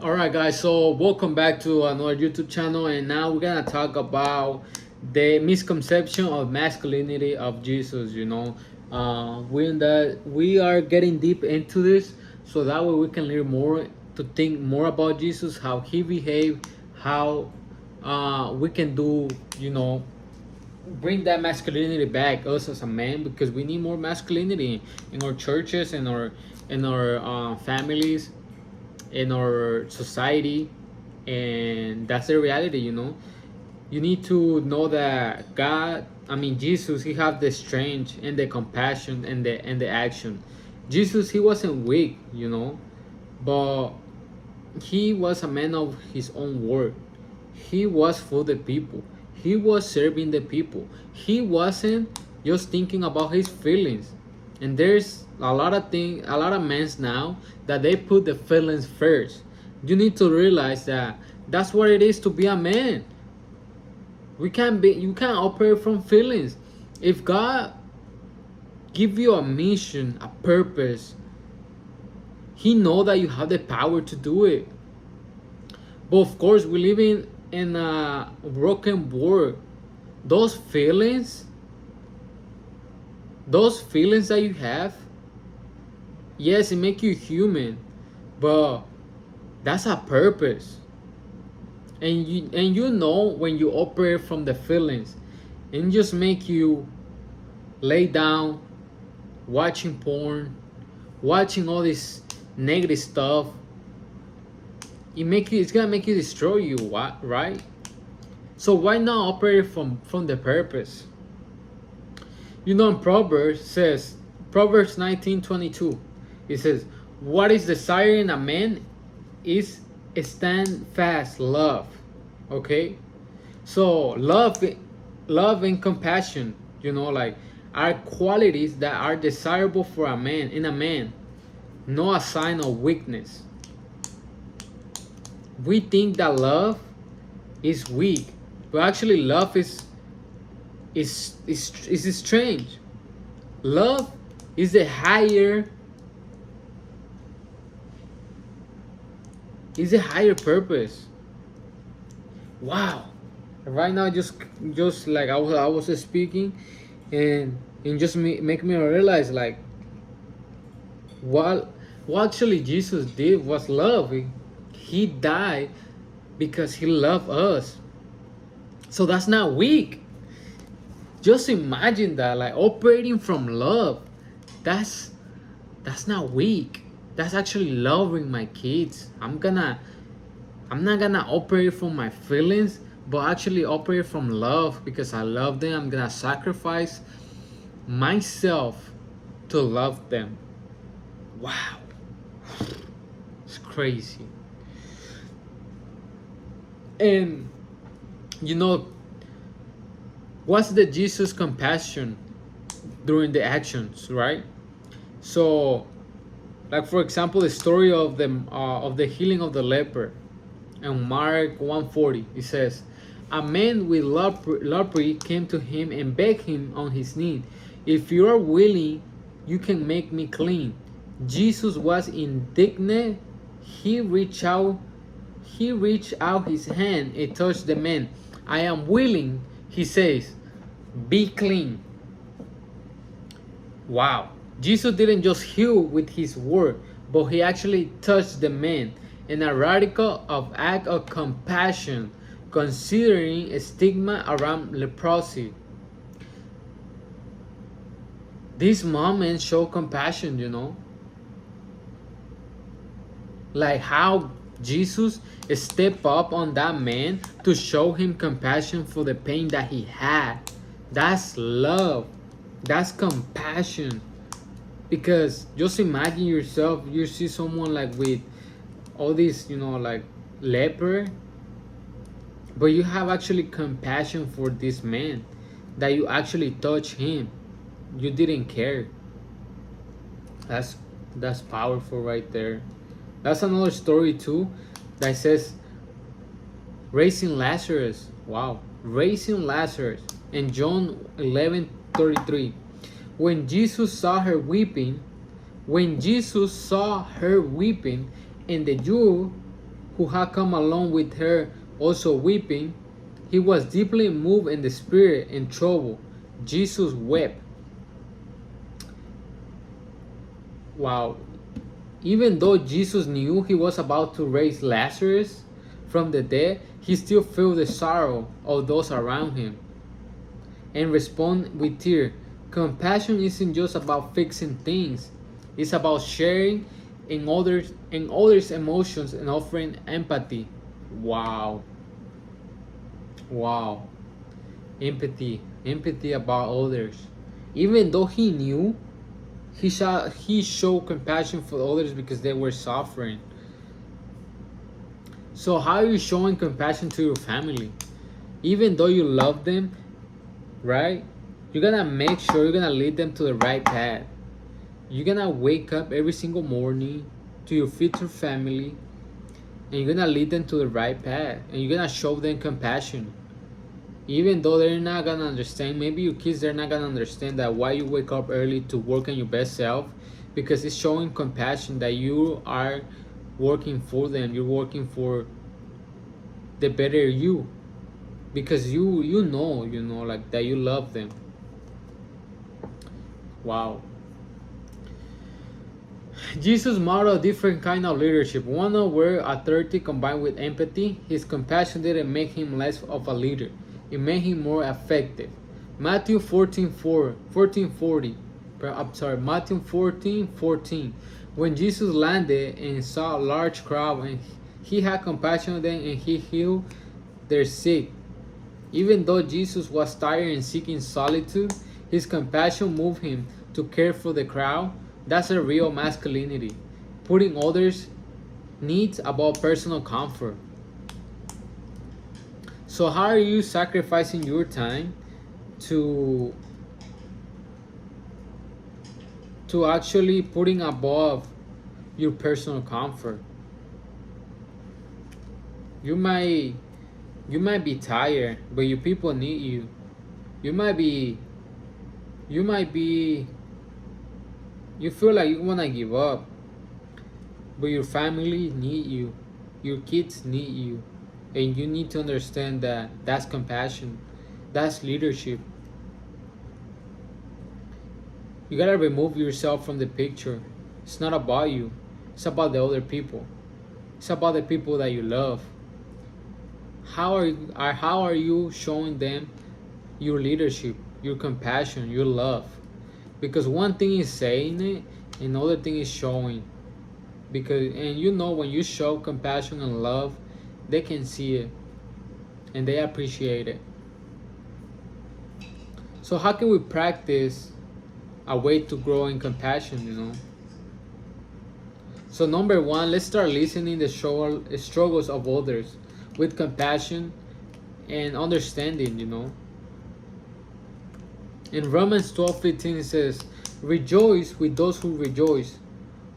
All right, guys. So welcome back to another YouTube channel, and now we're gonna talk about the misconception of masculinity of Jesus. We are getting deep into this, so that way we can learn more to think more about Jesus, how he behaved, how we can do, bring that masculinity back us as a man, because we need more masculinity in our churches, in our families, in our society. And that's the reality. You need to know that Jesus, he have the strength and the compassion and the action. Jesus, he wasn't weak, but he was a man of his own word. He was for the people. He was serving the people. He wasn't just thinking about his feelings. And there's a lot of men now that they put the feelings first. You need to realize that that's what it is to be a man. You can't operate from feelings. If God give you a mission, a purpose, he know that you have the power to do it. But of course, we live in a broken world. Those feelings, those feelings that you have, yes, it make you human, but that's a purpose. And you know when you operate from the feelings, and just make you lay down, watching porn, watching all this negative stuff. It's gonna make you destroy you, right? So why not operate from the purpose? In Proverbs 19:22, it says, what is desired in a man is a stand fast love. Okay? So love and compassion, like, are qualities that are desirable for a man, in a man, not a sign of weakness. We think that love is weak, but actually love is strange. Love is a higher purpose. Wow. Right now, just like I was speaking, and just make me realize, like, what actually Jesus did was love. He died because he loved us. So that's not weak. Just imagine that, like, operating from love. That's not weak. That's actually loving my kids. I'm not gonna operate from my feelings, but actually operate from love, because I love them. I'm gonna sacrifice myself to love them. Wow. It's crazy. And what's the Jesus compassion during the actions, right? So, like, for example, the story of the healing of the leper in Mark 1:40. It says, a man with leprosy came to him and begged him on his knee, if you are willing, you can make me clean. Jesus was indignant. He reached out his hand and touched the man. I am willing, he says, be clean. Wow. Jesus didn't just heal with his word, but he actually touched the man in a radical act of compassion, considering a stigma around leprosy. These moments show compassion. Like how Jesus stepped up on that man to show him compassion for the pain that he had. That's love. That's compassion. Because just imagine yourself, you see someone like with all this, like leper, but you have actually compassion for this man, that you actually touch him. You didn't care. That's powerful right there. That's another story too, that says raising Lazarus. Wow, raising Lazarus in John 11:33. When Jesus saw her weeping, and the Jew who had come along with her, also weeping. He was deeply moved in the spirit and troubled. Jesus wept. Wow. Even though Jesus knew he was about to raise Lazarus from the dead, he still felt the sorrow of those around him and respond with tears. Compassion isn't just about fixing things. It's about sharing in others' emotions and offering empathy. Wow. Wow. Empathy about others. Even though he knew, he showed compassion for others because they were suffering. So how are you showing compassion to your family? Even though you love them, right? You're gonna make sure you're gonna lead them to the right path. You're gonna wake up every single morning to your future family and you're gonna lead them to the right path and you're gonna show them compassion. Even though they're not gonna understand, maybe your kids they're not gonna understand that why you wake up early to work on your best self, because it's showing compassion that you are working for them, you're working for the better you, because you know like that you love them. Wow. Jesus modeled a different kind of leadership, one where authority combined with empathy. His compassion didn't make him less of a leader, it made him more effective. Matthew 14:40. Matthew 14:14. When Jesus landed and saw a large crowd, and he had compassion on them and he healed their sick. Even though Jesus was tired and seeking solitude, his compassion moved him to care for the crowd. That's a real masculinity, putting others' needs above personal comfort. So, how are you sacrificing your time to actually putting above your personal comfort? You might be tired, but your people need you. You might be you might be you feel like you want to give up, but your family need you. Your kids need you. And you need to understand that that's compassion. That's leadership. You got to remove yourself from the picture. It's not about you. It's about the other people. It's about the people that you love. How are you showing them your leadership, your compassion, your love? Because one thing is saying it, another thing is showing. Because and you know when you show compassion and love, they can see it and they appreciate it. So how can we practice a way to grow in compassion? So number one, let's start listening the struggles of others with compassion and understanding. In Romans 12:15 it says, rejoice with those who rejoice,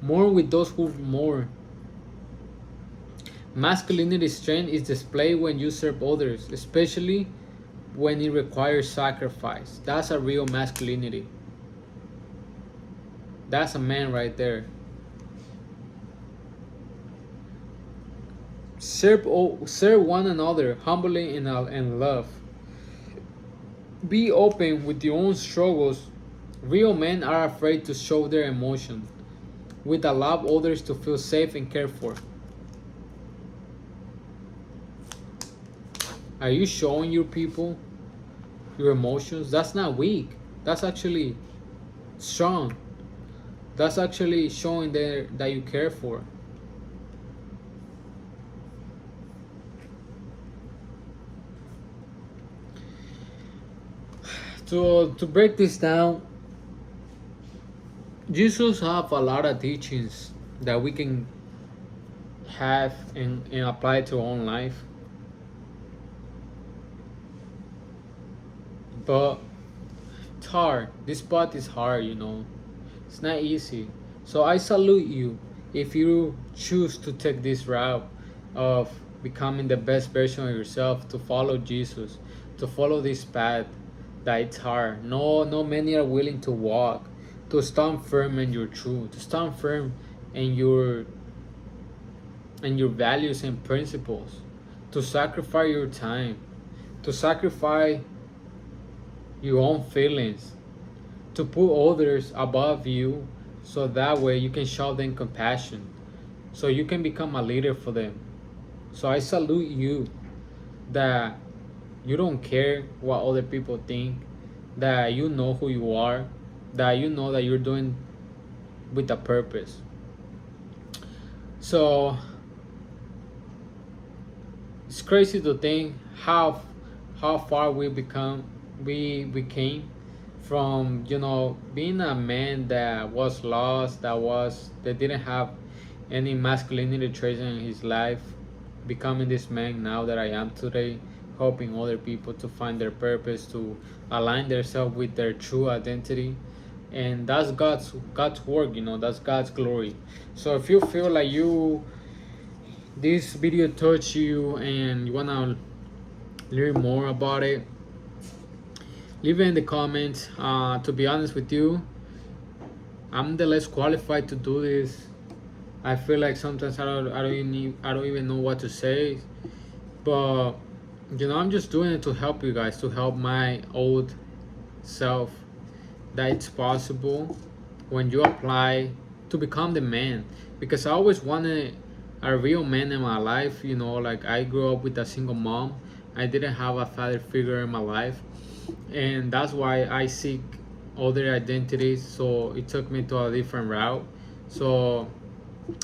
mourn with those who mourn. Masculinity strength is displayed when you serve others, especially when it requires sacrifice. That's a real masculinity. That's a man right there. Serve one another humbly and love. Be open with your own struggles. Real men are afraid to show their emotions, with allow others to feel safe and cared for. Are you showing your people your emotions? That's not weak. That's actually strong. That's actually showing that you care for. To break this down, Jesus have a lot of teachings that we can have and apply to our own life. But it's hard. This path is hard. It's not easy. So I salute you if you choose to take this route of becoming the best version of yourself, to follow Jesus, to follow this path that it's hard. No many are willing to walk, to stand firm in your truth, to stand firm in your and your values and principles, to sacrifice your time, to sacrifice your own feelings, to put others above you, so that way you can show them compassion, so you can become a leader for them. So I salute you that you don't care what other people think, that you know who you are, that you know that you're doing with a purpose. So it's crazy to think how far we came from, being a man that was lost, that didn't have any masculinity traits in his life, becoming this man now that I am today, helping other people to find their purpose, to align themselves with their true identity. And that's God's work, that's God's glory. So if you feel like this video touched you and you wanna learn more about it, leave it in the comments. To be honest with you, I'm the less qualified to do this. I feel like sometimes I don't even know what to say, but I'm just doing it to help you guys, to help my old self, that it's possible when you apply to become the man. Because I always wanted a real man in my life. Like, I grew up with a single mom. I didn't have a father figure in my life, and that's why I seek other identities. So it took me to a different route. So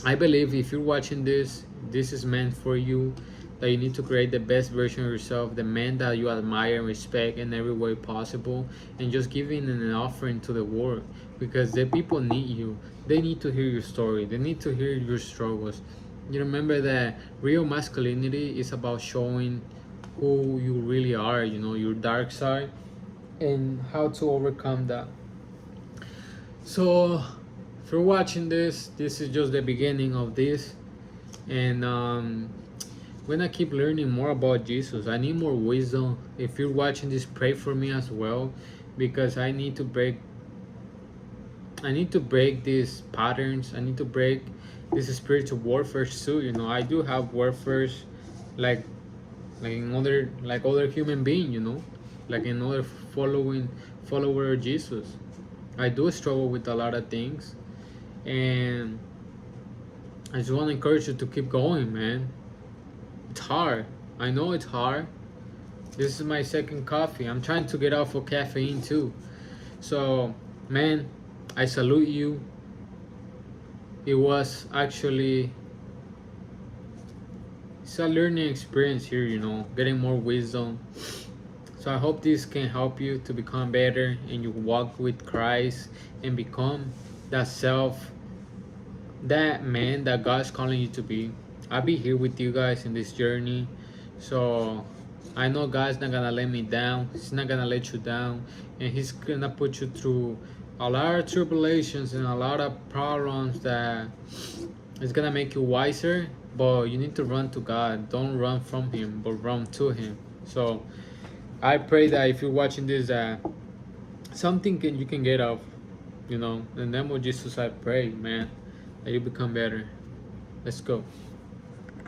I believe if you're watching this is meant for you, that you need to create the best version of yourself, the man that you admire and respect in every way possible, and just giving an offering to the world, because the people need you. They need to hear your story. They need to hear your struggles. You remember that real masculinity is about showing who you really are, your dark side, and how to overcome that. So, if you're watching this is just the beginning of this, and when I keep learning more about Jesus, I need more wisdom. If you're watching this, pray for me as well, because I need to break these patterns. I need to break this spiritual warfare too. I do have warfare, like in other human being. Like in other follower of Jesus. I do struggle with a lot of things, and I just want to encourage you to keep going, man. It's hard. I know it's hard. This is my second coffee. I'm trying to get off of caffeine too. So, man, I salute you. It was actually, it's a learning experience here, getting more wisdom. So I hope this can help you to become better and you walk with Christ and become that self, that man that God's calling you to be. I'll be here with you guys in this journey. So I know God's not gonna let me down. He's not gonna let you down, and He's gonna put you through a lot of tribulations and a lot of problems that is gonna make you wiser. But you need to run to God. Don't run from Him, but run to Him. So I pray that if you're watching this, that something you can get off. In the name of Jesus, I pray, man, that you become better. Let's go.